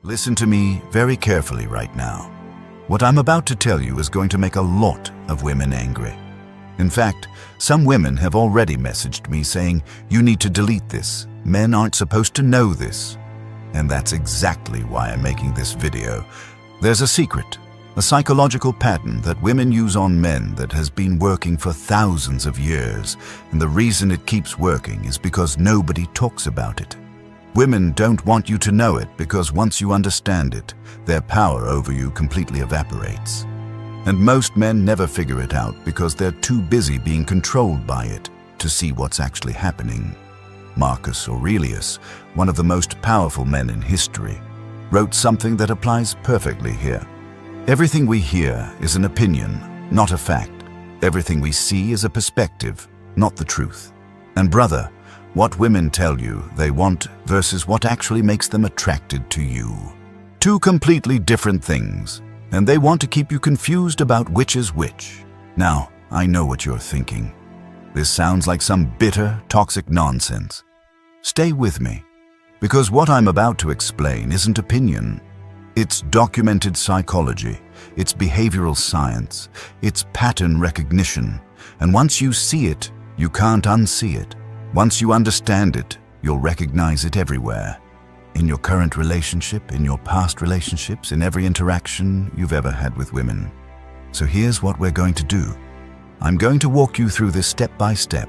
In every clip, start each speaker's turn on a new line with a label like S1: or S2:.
S1: Listen to me very carefully right now. What I'm about to tell you is going to make a lot of women angry. In fact, some women have already messaged me saying, "You need to delete this. Men aren't supposed to know this." And that's exactly why I'm making this video. There's a secret, a psychological pattern that women use on men that has been working for thousands of years, and the reason it keeps working is because nobody talks about it. Women don't want you to know it because once you understand it, their power over you completely evaporates. And most men never figure it out because they're too busy being controlled by it to see what's actually happening. Marcus Aurelius, one of the most powerful men in history, wrote something that applies perfectly here. Everything we hear is an opinion, not a fact. Everything we see is a perspective, not the truth. And brother, what women tell you they want versus what actually makes them attracted to you. Two completely different things, and they want to keep you confused about which is which. Now, I know what you're thinking. This sounds like some bitter, toxic nonsense. Stay with me, because what I'm about to explain isn't opinion. It's documented psychology, it's behavioral science, it's pattern recognition, and once you see it, you can't unsee it. Once you understand it, you'll recognize it everywhere. In your current relationship, in your past relationships, in every interaction you've ever had with women. So here's what we're going to do. I'm going to walk you through this step by step.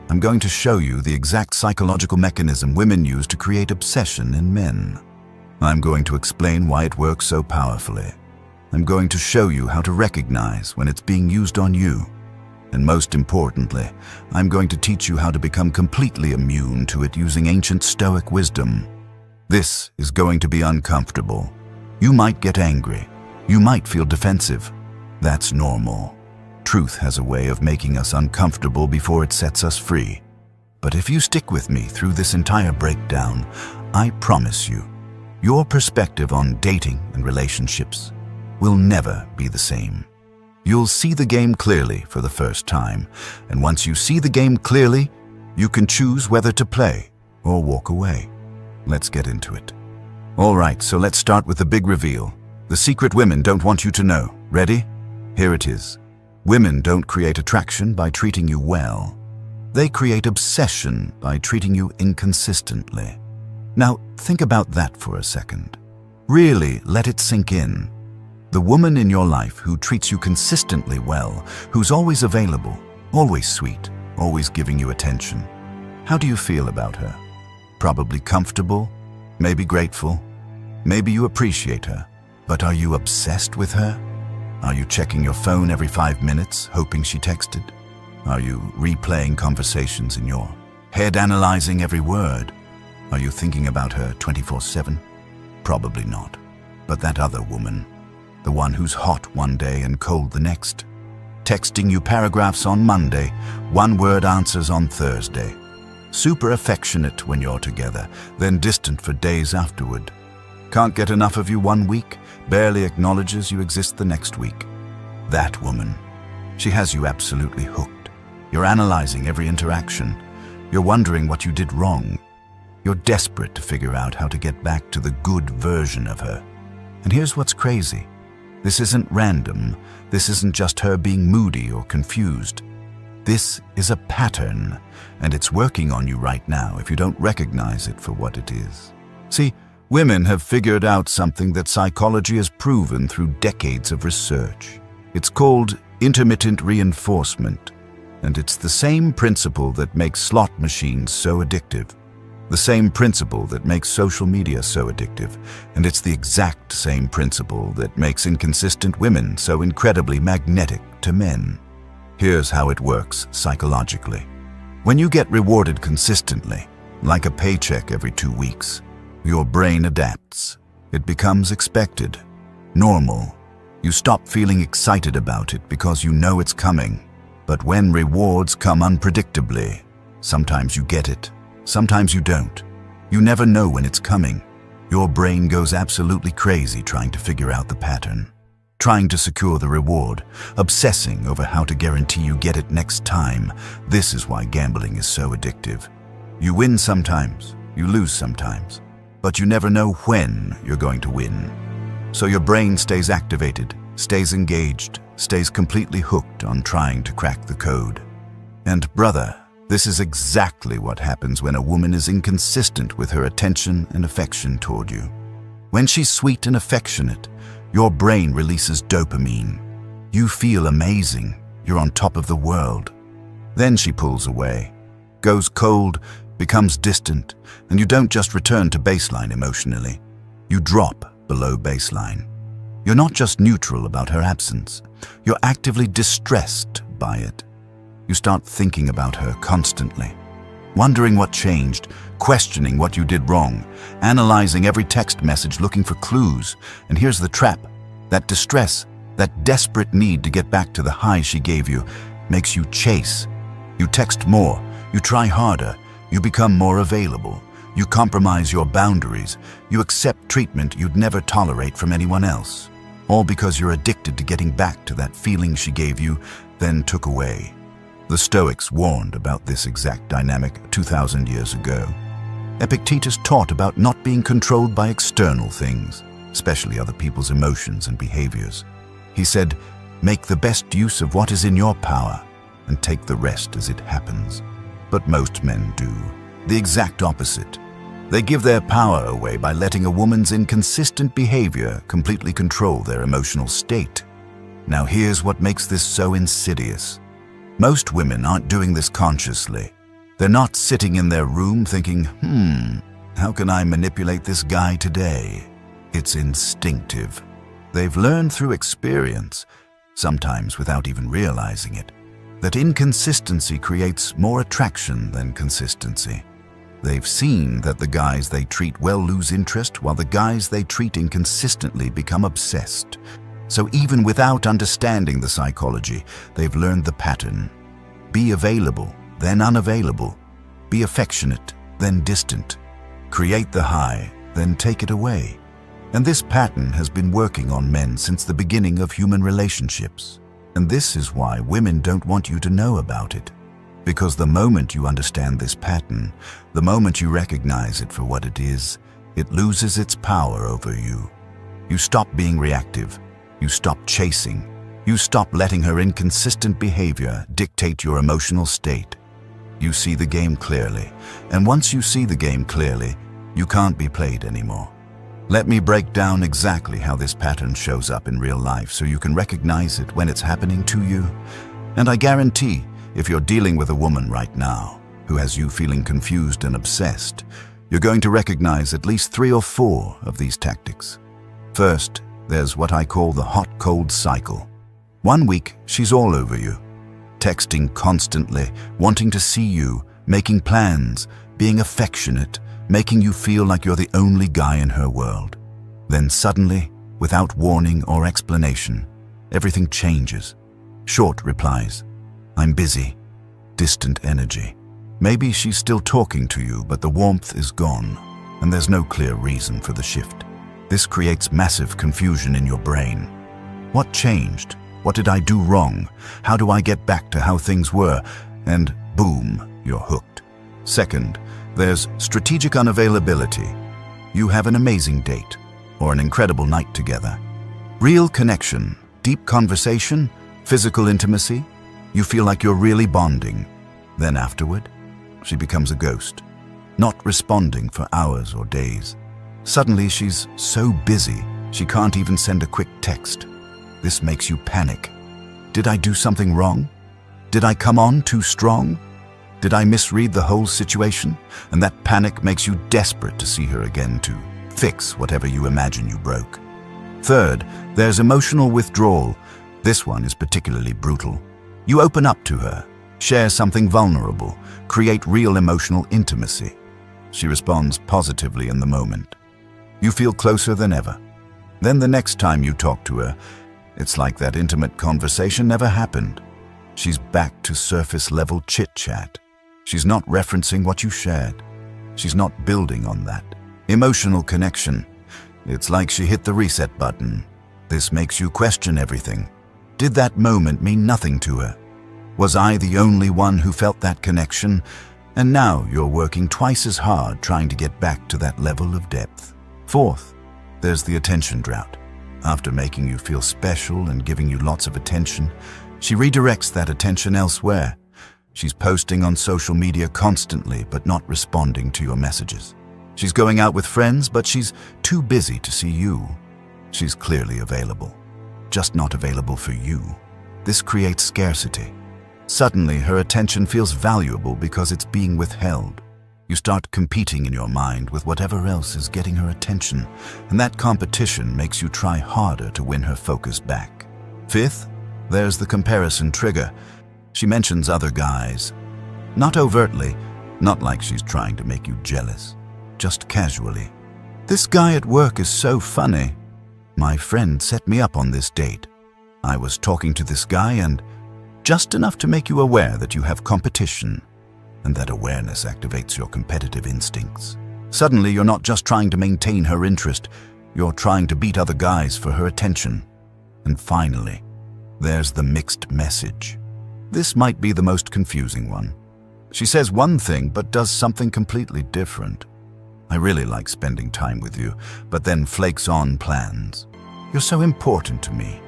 S1: I'm going to show you the exact psychological mechanism women use to create obsession in men. I'm going to explain why it works so powerfully. I'm going to show you how to recognize when it's being used on you. And most importantly, I'm going to teach you how to become completely immune to it using ancient Stoic wisdom. This is going to be uncomfortable. You might get angry. You might feel defensive. That's normal. Truth has a way of making us uncomfortable before it sets us free. But if you stick with me through this entire breakdown, I promise you, your perspective on dating and relationships will never be the same. You'll see the game clearly for the first time, and once you see the game clearly, you can choose whether to play or walk away. Let's get into it. All right, so let's start with the big reveal. The secret women don't want you to know. Ready? Here it is. Women don't create attraction by treating you well. They create obsession by treating you inconsistently. Now, think about that for a second. Really let it sink in. The woman in your life who treats you consistently well, who's always available, always sweet, always giving you attention. How do you feel about her? Probably comfortable, maybe grateful, maybe you appreciate her. But are you obsessed with her? Are you checking your phone every 5 minutes, hoping she texted? Are you replaying conversations in your head, analyzing every word? Are you thinking about her 24/7? Probably not. But that other woman, the one who's hot one day and cold the next, texting you paragraphs on Monday, one-word answers on Thursday, super affectionate when you're together, then distant for days afterward, can't get enough of you one week, barely acknowledges you exist the next week. That woman, she has you absolutely hooked. You're analyzing every interaction. You're wondering what you did wrong. You're desperate to figure out how to get back to the good version of her. And here's what's crazy. This isn't random. This isn't just her being moody or confused. This is a pattern, and it's working on you right now if you don't recognize it for what it is. See, women have figured out something that psychology has proven through decades of research. It's called intermittent reinforcement, and it's the same principle that makes slot machines so addictive. The same principle that makes social media so addictive, and it's the exact same principle that makes inconsistent women so incredibly magnetic to men. Here's how it works psychologically. When you get rewarded consistently, like a paycheck every 2 weeks, your brain adapts. It becomes expected, normal. You stop feeling excited about it because you know it's coming. But when rewards come unpredictably, sometimes you get it, sometimes you don't. You never know when it's coming. Your brain goes absolutely crazy trying to figure out the pattern, trying to secure the reward, obsessing over how to guarantee you get it next time. This is why gambling is so addictive. You win sometimes, you lose sometimes. but you never know when you're going to win. So your brain stays activated, stays engaged, stays completely hooked on trying to crack the code. And brother, this is exactly what happens when a woman is inconsistent with her attention and affection toward you. When she's sweet and affectionate, your brain releases dopamine. You feel amazing, you're on top of the world. Then she pulls away, goes cold, becomes distant, and you don't just return to baseline emotionally. You drop below baseline. You're not just neutral about her absence, you're actively distressed by it. You start thinking about her constantly, wondering what changed, questioning what you did wrong, analyzing every text message looking for clues. And here's the trap. That distress, that desperate need to get back to the high she gave you, makes you chase. You text more, you try harder, you become more available, you compromise your boundaries, you accept treatment you'd never tolerate from anyone else. All because you're addicted to getting back to that feeling she gave you, then took away. The Stoics warned about this exact dynamic 2,000 years ago. Epictetus taught about not being controlled by external things, especially other people's emotions and behaviors. He said, "Make the best use of what is in your power and take the rest as it happens." But most men do the exact opposite. They give their power away by letting a woman's inconsistent behavior completely control their emotional state. Now here's what makes this so insidious. Most women aren't doing this consciously. They're not sitting in their room thinking, how can I manipulate this guy today? It's instinctive. They've learned through experience, sometimes without even realizing it, that inconsistency creates more attraction than consistency. They've seen that the guys they treat well lose interest, while the guys they treat inconsistently become obsessed. So even without understanding the psychology, they've learned the pattern. Be available, then unavailable. Be affectionate, then distant. Create the high, then take it away. And this pattern has been working on men since the beginning of human relationships. And this is why women don't want you to know about it. Because the moment you understand this pattern, the moment you recognize it for what it is, it loses its power over you. You stop being reactive. You stop chasing. You stop letting her inconsistent behavior dictate your emotional state. You see the game clearly. And once you see the game clearly, you can't be played anymore. Let me break down exactly how this pattern shows up in real life so you can recognize it when it's happening to you. And I guarantee, if you're dealing with a woman right now who has you feeling confused and obsessed, you're going to recognize at least 3 or 4 of these tactics. First, there's what I call the hot-cold cycle. 1 week, she's all over you, texting constantly, wanting to see you, making plans, being affectionate, making you feel like you're the only guy in her world. Then suddenly, without warning or explanation, everything changes. Short replies. I'm busy. Distant energy. Maybe she's still talking to you, but the warmth is gone, and there's no clear reason for the shift. This creates massive confusion in your brain. What changed? What did I do wrong? How do I get back to how things were? And boom, you're hooked. Second, there's strategic unavailability. You have an amazing date or an incredible night together. Real connection, deep conversation, physical intimacy. You feel like you're really bonding. Then afterward, she becomes a ghost, not responding for hours or days. Suddenly, she's so busy, she can't even send a quick text. This makes you panic. Did I do something wrong? Did I come on too strong? Did I misread the whole situation? And that panic makes you desperate to see her again to fix whatever you imagine you broke. Third, there's emotional withdrawal. This one is particularly brutal. You open up to her, share something vulnerable, create real emotional intimacy. She responds positively in the moment. You feel closer than ever. Then the next time you talk to her, it's like that intimate conversation never happened. She's back to surface-level chit-chat. She's not referencing what you shared. She's not building on that emotional connection. It's like she hit the reset button. This makes you question everything. Did that moment mean nothing to her? Was I the only one who felt that connection? And now you're working twice as hard trying to get back to that level of depth. Fourth, there's the attention drought. After making you feel special and giving you lots of attention, she redirects that attention elsewhere. She's posting on social media constantly but not responding to your messages. She's going out with friends, but she's too busy to see you. She's clearly available, just not available for you. This creates scarcity. Suddenly, her attention feels valuable because it's being withheld. You start competing in your mind with whatever else is getting her attention, and that competition makes you try harder to win her focus back. Fifth, there's the comparison trigger. She mentions other guys. Not overtly, not like she's trying to make you jealous, just casually. This guy at work is so funny. My friend set me up on this date. I was talking to this guy and just enough to make you aware that you have competition, and that awareness activates your competitive instincts. Suddenly, you're not just trying to maintain her interest, you're trying to beat other guys for her attention. And finally, there's the mixed message. This might be the most confusing one. She says one thing but does something completely different. I really like spending time with you, but then flakes on plans. You're so important to me,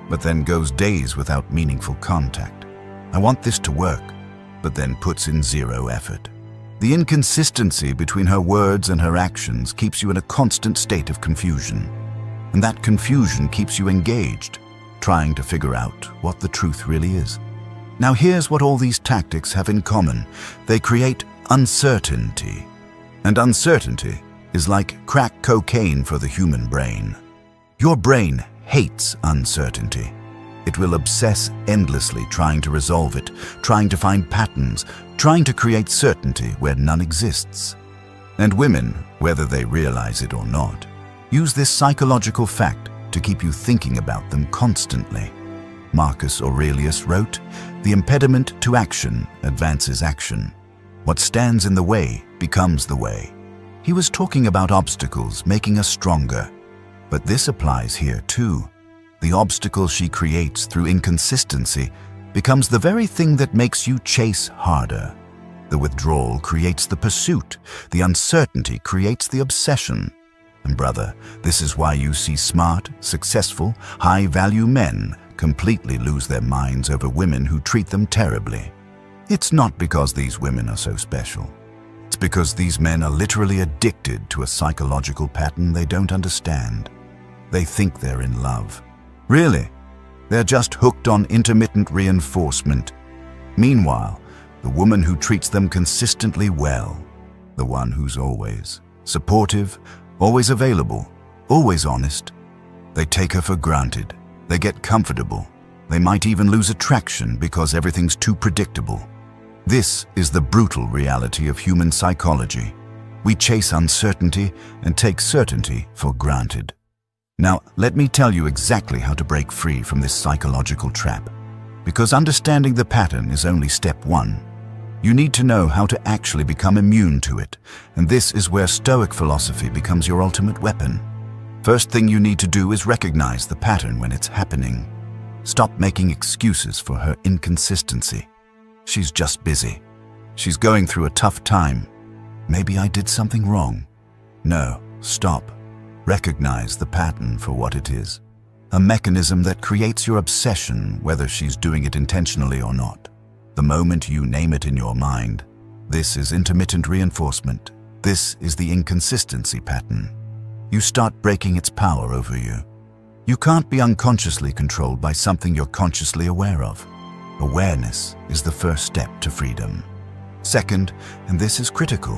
S1: but then goes days without meaningful contact. I want this to work, but then puts in zero effort. The inconsistency between her words and her actions keeps you in a constant state of confusion. And that confusion keeps you engaged, trying to figure out what the truth really is. Now here's what all these tactics have in common. They create uncertainty. And uncertainty is like crack cocaine for the human brain. Your brain hates uncertainty. It will obsess endlessly trying to resolve it, trying to find patterns, trying to create certainty where none exists. And women, whether they realize it or not, use this psychological fact to keep you thinking about them constantly. Marcus Aurelius wrote, "The impediment to action advances action. What stands in the way becomes the way." He was talking about obstacles making us stronger. But this applies here too. The obstacle she creates through inconsistency becomes the very thing that makes you chase harder. The withdrawal creates the pursuit. The uncertainty creates the obsession. And brother, this is why you see smart, successful, high-value men completely lose their minds over women who treat them terribly. It's not because these women are so special. It's because these men are literally addicted to a psychological pattern they don't understand. They think they're in love. Really, they're just hooked on intermittent reinforcement. Meanwhile, the woman who treats them consistently well, the one who's always supportive, always available, always honest, they take her for granted. They get comfortable. They might even lose attraction because everything's too predictable. This is the brutal reality of human psychology. We chase uncertainty and take certainty for granted. Now, let me tell you exactly how to break free from this psychological trap. Because understanding the pattern is only step one. You need to know how to actually become immune to it, and this is where Stoic philosophy becomes your ultimate weapon. First thing you need to do is recognize the pattern when it's happening. Stop making excuses for her inconsistency. She's just busy. She's going through a tough time. Maybe I did something wrong. No, stop. Recognize the pattern for what it is. A mechanism that creates your obsession, whether she's doing it intentionally or not. The moment you name it in your mind, this is intermittent reinforcement. This is the inconsistency pattern. You start breaking its power over you. You can't be unconsciously controlled by something you're consciously aware of. Awareness is the first step to freedom. Second, and this is critical,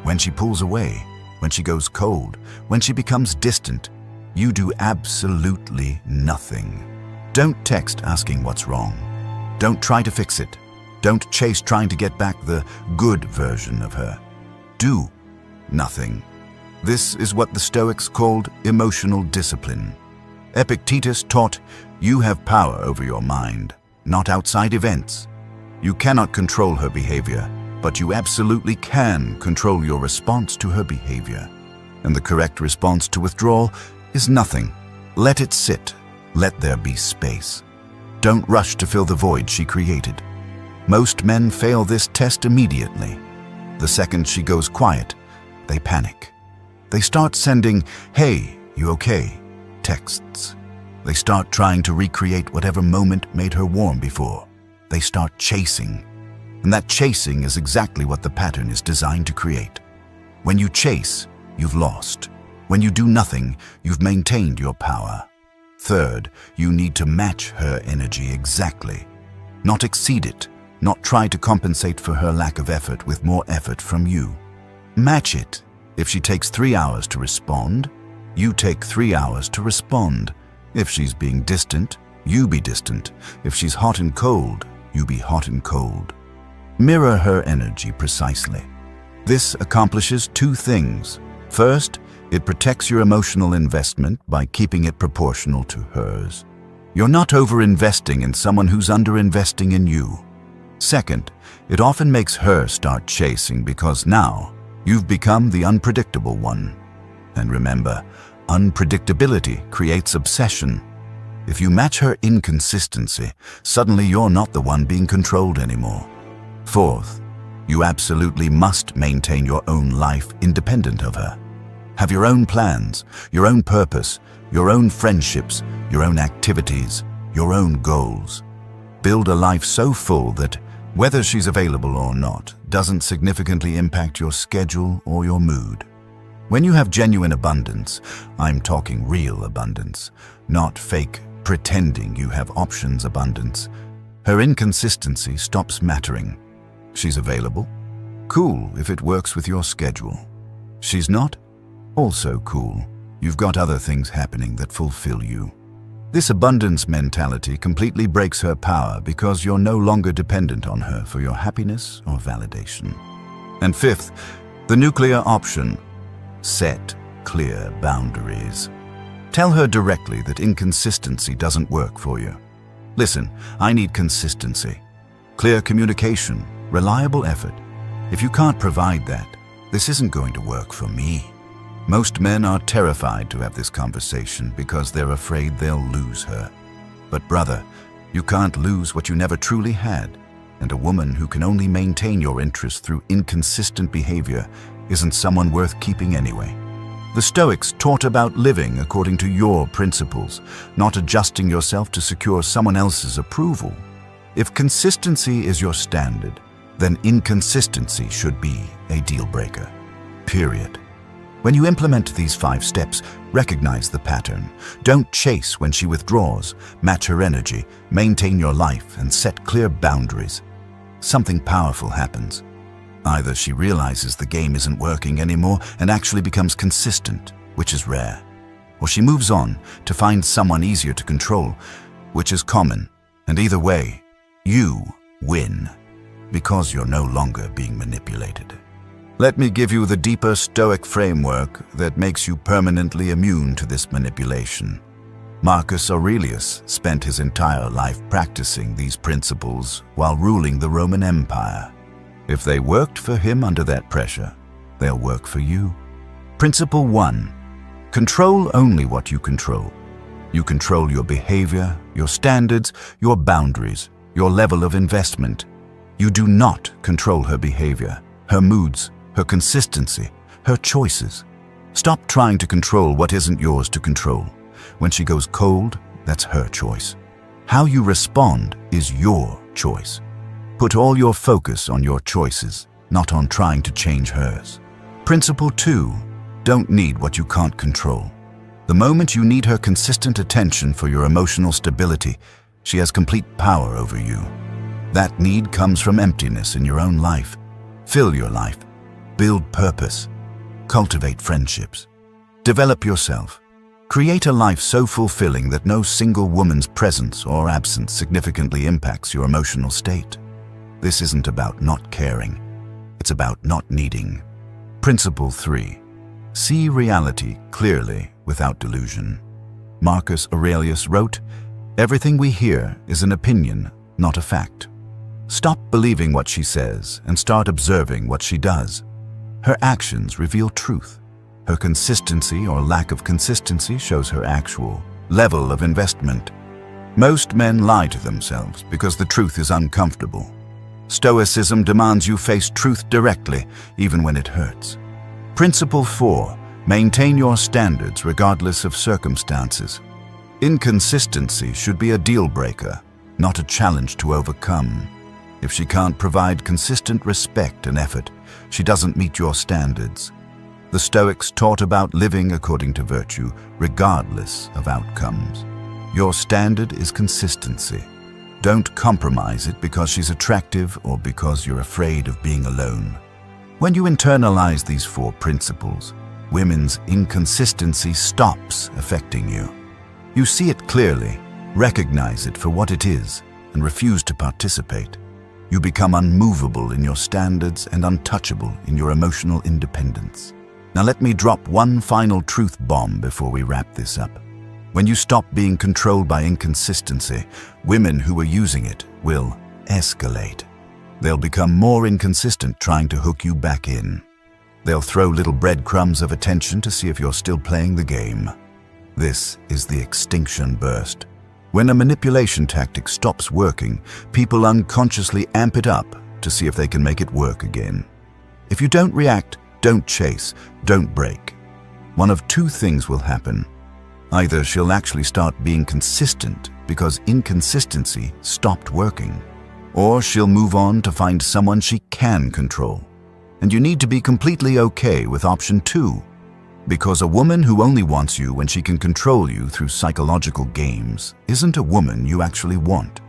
S1: when she pulls away, when she goes cold, when she becomes distant, you do absolutely nothing. Don't text asking what's wrong. Don't try to fix it. Don't chase trying to get back the good version of her. Do nothing. This is what the Stoics called emotional discipline. Epictetus taught, you have power over your mind, not outside events. You cannot control her behavior, but you absolutely can control your response to her behavior. And the correct response to withdrawal is nothing. Let it sit. Let there be space. Don't rush to fill the void she created. Most men fail this test immediately. The second she goes quiet, they panic. They start sending, "Hey, you okay?" texts. They start trying to recreate whatever moment made her warm before. They start chasing. And that chasing is exactly what the pattern is designed to create. When you chase, you've lost. When you do nothing, you've maintained your power. Third, you need to match her energy exactly. Not exceed it, not try to compensate for her lack of effort with more effort from you. Match it. If she takes 3 hours to respond, you take 3 hours to respond. If she's being distant, you be distant. If she's hot and cold, you be hot and cold. Mirror her energy precisely. This accomplishes 2 things. First, it protects your emotional investment by keeping it proportional to hers. You're not over-investing in someone who's under-investing in you. Second, it often makes her start chasing because now you've become the unpredictable one. And remember, unpredictability creates obsession. If you match her inconsistency, suddenly you're not the one being controlled anymore. Fourth, you absolutely must maintain your own life independent of her. Have your own plans, your own purpose, your own friendships, your own activities, your own goals. Build a life so full that, whether she's available or not, doesn't significantly impact your schedule or your mood. When you have genuine abundance, I'm talking real abundance, not fake, pretending you have options abundance, her inconsistency stops mattering. She's available? Cool if it works with your schedule. She's not? Also cool. You've got other things happening that fulfill you. This abundance mentality completely breaks her power because you're no longer dependent on her for your happiness or validation. And fifth, the nuclear option. Set clear boundaries. Tell her directly that inconsistency doesn't work for you. Listen, I need consistency, clear communication, reliable effort. If you can't provide that, this isn't going to work for me. Most men are terrified to have this conversation because they're afraid they'll lose her. But brother, you can't lose what you never truly had, and a woman who can only maintain your interest through inconsistent behavior isn't someone worth keeping anyway. The Stoics taught about living according to your principles, not adjusting yourself to secure someone else's approval. If consistency is your standard, then inconsistency should be a deal breaker. Period. When you implement these 5 steps, recognize the pattern. Don't chase when she withdraws. Match her energy, maintain your life, and set clear boundaries. Something powerful happens. Either she realizes the game isn't working anymore and actually becomes consistent, which is rare, or she moves on to find someone easier to control, which is common. And either way, you win, because you're no longer being manipulated. Let me give you the deeper Stoic framework that makes you permanently immune to this manipulation. Marcus Aurelius spent his entire life practicing these principles while ruling the Roman Empire. If they worked for him under that pressure, they'll work for you. Principle 1. Control only what you control. You control your behavior, your standards, your boundaries, your level of investment. You do not control her behavior, her moods, her consistency, her choices. Stop trying to control what isn't yours to control. When she goes cold, that's her choice. How you respond is your choice. Put all your focus on your choices, not on trying to change hers. Principle 2. Don't need what you can't control. The moment you need her consistent attention for your emotional stability, she has complete power over you. That need comes from emptiness in your own life. Fill your life. Build purpose. Cultivate friendships. Develop yourself. Create a life so fulfilling that no single woman's presence or absence significantly impacts your emotional state. This isn't about not caring. It's about not needing. Principle 3. See reality clearly without delusion. Marcus Aurelius wrote, "Everything we hear is an opinion, not a fact." Stop believing what she says and start observing what she does. Her actions reveal truth. Her consistency or lack of consistency shows her actual level of investment. Most men lie to themselves because the truth is uncomfortable. Stoicism demands you face truth directly, even when it hurts. Principle 4. Maintain your standards regardless of circumstances. Inconsistency should be a deal breaker, not a challenge to overcome. If she can't provide consistent respect and effort, she doesn't meet your standards. The Stoics taught about living according to virtue, regardless of outcomes. Your standard is consistency. Don't compromise it because she's attractive or because you're afraid of being alone. When you internalize these 4 principles, women's inconsistency stops affecting you. You see it clearly, recognize it for what it is, and refuse to participate. You become unmovable in your standards and untouchable in your emotional independence. Now let me drop one final truth bomb before we wrap this up. When you stop being controlled by inconsistency, women who are using it will escalate. They'll become more inconsistent, trying to hook you back in. They'll throw little breadcrumbs of attention to see if you're still playing the game. This is the extinction burst. When a manipulation tactic stops working, people unconsciously amp it up to see if they can make it work again. If you don't react, don't chase, don't break. One of 2 things will happen. Either she'll actually start being consistent because inconsistency stopped working, or she'll move on to find someone she can control. And you need to be completely okay with option 2, because a woman who only wants you when she can control you through psychological games isn't a woman you actually want.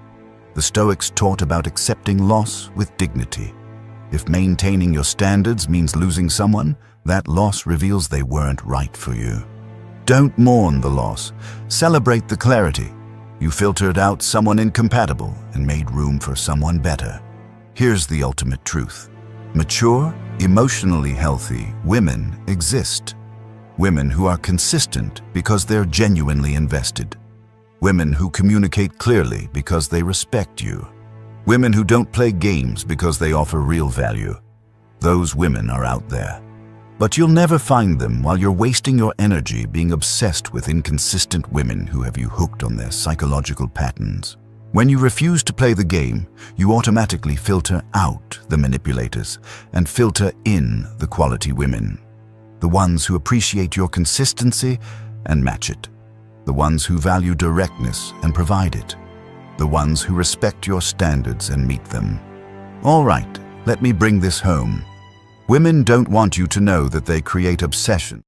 S1: The Stoics taught about accepting loss with dignity. If maintaining your standards means losing someone, that loss reveals they weren't right for you. Don't mourn the loss. Celebrate the clarity. You filtered out someone incompatible and made room for someone better. Here's the ultimate truth. Mature, emotionally healthy women exist. Women who are consistent because they're genuinely invested. Women who communicate clearly because they respect you. Women who don't play games because they offer real value. Those women are out there. But you'll never find them while you're wasting your energy being obsessed with inconsistent women who have you hooked on their psychological patterns. When you refuse to play the game, you automatically filter out the manipulators and filter in the quality women. The ones who appreciate your consistency and match it. The ones who value directness and provide it. The ones who respect your standards and meet them. All right, let me bring this home. Women don't want you to know that they create obsession.